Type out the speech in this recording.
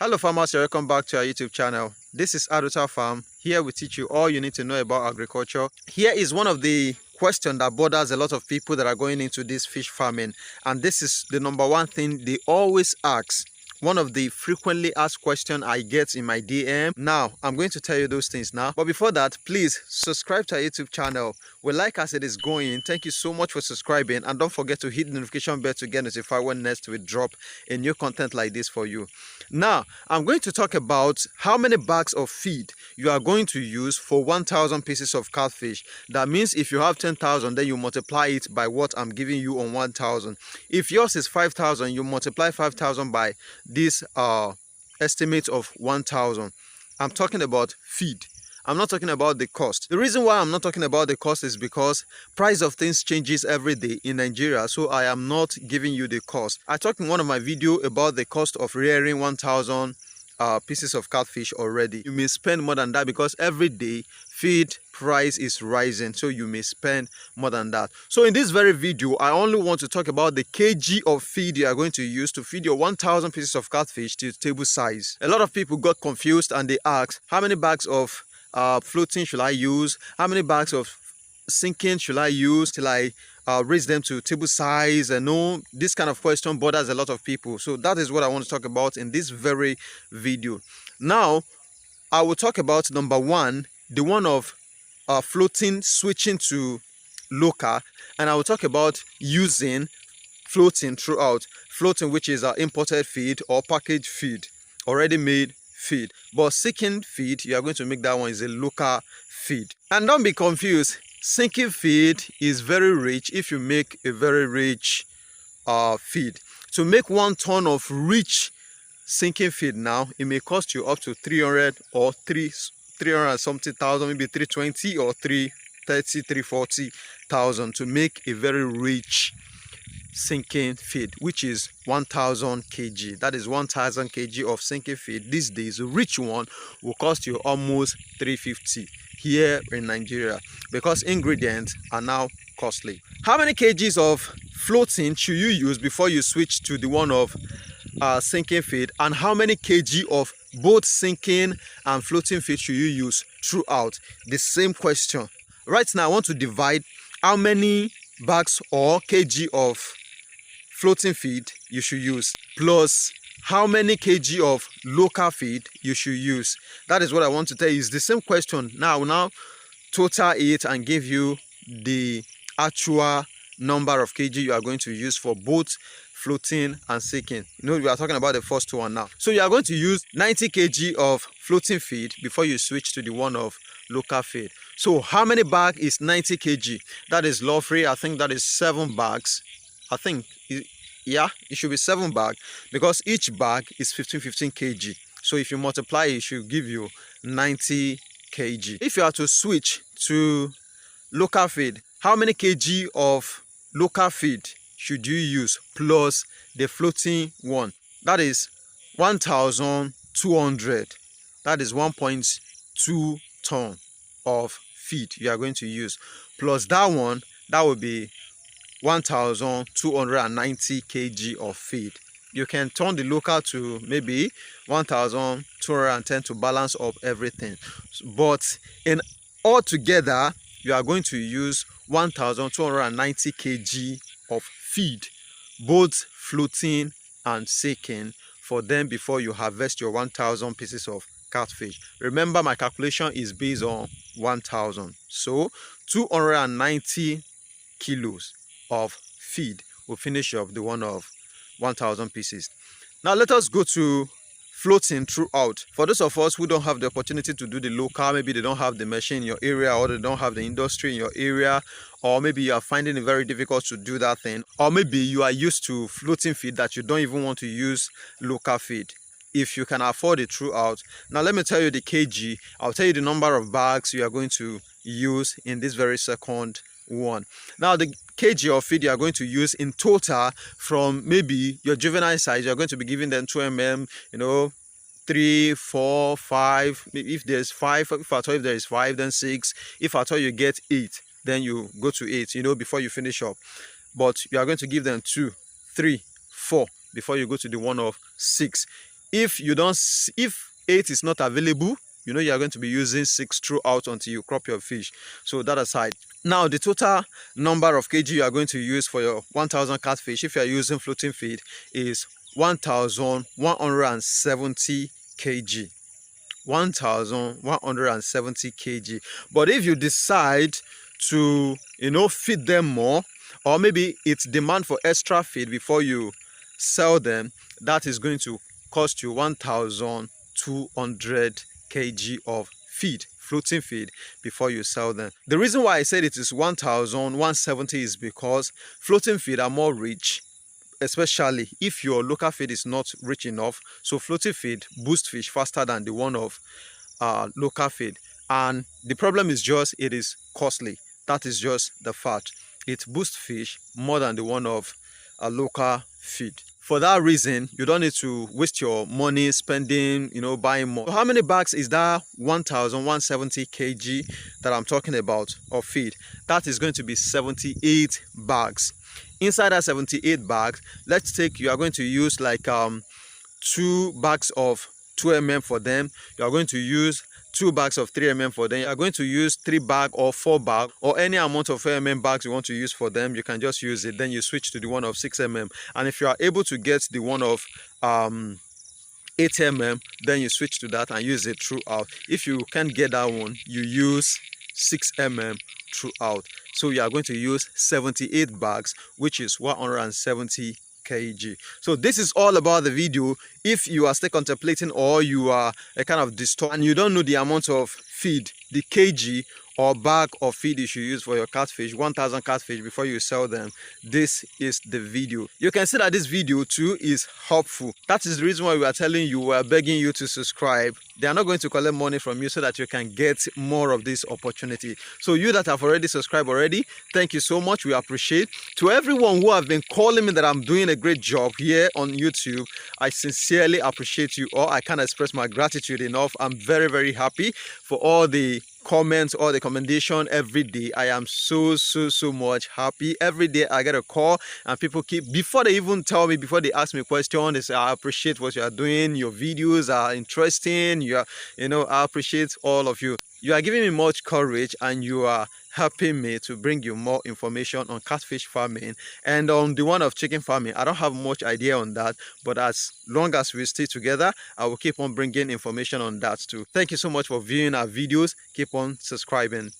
Hello farmers, welcome back to our YouTube channel. This is Addota Farm. Here we teach you all you need to know about agriculture. Here is one of the questions that bothers a lot of people that are going into this fish farming, and this is the number one thing they always ask. One of the frequently asked questions I get in my DM. Now, I'm going to tell you those things now. But before that, please subscribe to our YouTube channel. We like as it is going. Thank you so much for subscribing. And don't forget to hit the notification bell to get notified when next we drop a new content like this for you. Now, I'm going to talk about how many bags of feed you are going to use for 1,000 pieces of catfish. That means if you have 10,000, then you multiply it by what I'm giving you on 1,000. If yours is 5,000, you multiply 5,000 by this estimate of 1,000. I'm talking about feed. I'm not talking about the cost. The reason why I'm not talking about the cost is because price of things changes every day in Nigeria, so I am not giving you the cost. I talked in one of my videos about the cost of rearing 1,000 pieces of catfish already. You may spend more than that because every day feed price is rising, so you may spend more than that. So in this very video, I only want to talk about the kg of feed you are going to use to feed your 1,000 pieces of catfish to table size. A lot of people got confused and they asked, how many bags of floating should I use? How many bags of sinking should I use till I raise them to table size? And no, this kind of question bothers a lot of people. So that is what I want to talk about in this very video. Now, I will talk about number one, the one of floating switching to local, and I will talk about using floating throughout. Floating, which is imported feed or packaged feed, already made feed. But sinking feed, you are going to make that one is a local feed. And don't be confused, sinking feed is very rich if you make a very rich feed. To make 1 ton of rich sinking feed now, it may cost you up to 300 or 300 something thousand, maybe 320 or 330, 340,000 to make a very rich sinking feed, which is 1,000 kg. That is 1,000 kg of sinking feed. These days, a rich one will cost you almost 350 here in Nigeria because ingredients are now costly. How many kgs of floating should you use before you switch to the one of sinking feed, and how many kg of both sinking and floating feed should you use throughout? The same question. Right now, I want to divide how many bags or kg of floating feed you should use plus how many kg of local feed you should use. That is what I want to tell you. It's the same question. Now total it and give you the actual number of kg you are going to use for both floating and sinking. You know, we are talking about the first one now. So you are going to use 90 kg of floating feed before you switch to the one of local feed. So how many bags is 90 kg? That is law free. I think that is 7 bags. I think, yeah, it should be 7 bags because each bag is 15 kg. So if you multiply, it should give you 90 kg. If you are to switch to local feed, how many kg of local feed should you use plus the floating one? That is 1,200. That is 1.2 ton of feed you are going to use plus that one. That will be 1,290 kg of feed. You can turn the local to maybe 1,210 to balance up everything, but in all together you are going to use 1,290 kg of feed, both floating and sinking, for them before you harvest your 1,000 pieces of catfish. Remember, my calculation is based on 1,000, so 290 kilos of feed will finish up the one of 1,000 pieces. Now let us go to floating throughout. For those of us who don't have the opportunity to do the local, maybe they don't have the machine in your area, or they don't have the industry in your area, or maybe you are finding it very difficult to do that thing, or maybe you are used to floating feed that you don't even want to use local feed. If you can afford it throughout, now let me tell you the kg. I'll tell you the number of bags you are going to use in this very second one. Now the kg of feed you are going to use in total, from maybe your juvenile size, you're going to be giving them 2 mm, you know, 3, 4, 5. If there's 5, if at all if there is 5, then 6. If at all you get 8, then you go to 8, you know, before you finish up. But you are going to give them 2, 3, 4 before you go to the one of 6. If 8 is not available, you know you are going to be using 6 throughout until you crop your fish. So that aside, now the total number of kg you are going to use for your 1000 catfish, if you are using floating feed, is 1170 kg. 1170 kg. But if you decide to, you know, feed them more, or maybe it's demand for extra feed before you sell them, that is going to cost you 1200 kg of feed, floating feed, before you sell them. The reason why I said it is 1170 is because floating feed are more rich, especially if your local feed is not rich enough. So floating feed boosts fish faster than the one of local feed, and the problem is just it is costly. That is just the fact. It boosts fish more than the one of a local feed. For that reason, you don't need to waste your money spending, you know, buying more. So how many bags is that 1170 kg that I'm talking about of feed? That is going to be 78 bags. Inside that 78 bags, let's take, you are going to use like 2 bags of 2 mm for them. You are going to use 2 bags of 3 mm for them. You are going to use 3 bag or 4 bag, or any amount of 4 mm bags you want to use for them. You can just use it. Then you switch to the one of 6 mm. And if you are able to get the one of 8 mm, then you switch to that and use it throughout. If you can't get that one, you use 6 mm throughout. So you are going to use 78 bags, which is 170 kg. So this is all about the video. If you are still contemplating, or you are a kind of disturbed and you don't know the amount of feed, the kg or bag of feed you should use for your catfish, 1000 catfish, before you sell them, this is the video. You can see that this video too is helpful. That is the reason why we are telling you, we are begging you to subscribe. They are not going to collect money from you, so that you can get more of this opportunity. So you that have already subscribed already, thank you so much. We appreciate. To everyone who have been calling me that I'm doing a great job here on YouTube, I sincerely appreciate you all. I can't express my gratitude enough. I'm very, very happy for all the comments or the commendation every day. I am so much happy. Every day I get a call, and people keep, before they even tell me, before they ask me a question, they say, I appreciate what you are doing, your videos are interesting, you know, I appreciate all of you. You are giving me much courage, and you are helping me to bring you more information on catfish farming. And on the one of chicken farming, I don't have much idea on that, but as long as we stay together, I will keep on bringing information on that too. Thank you so much for viewing our videos. Keep on subscribing.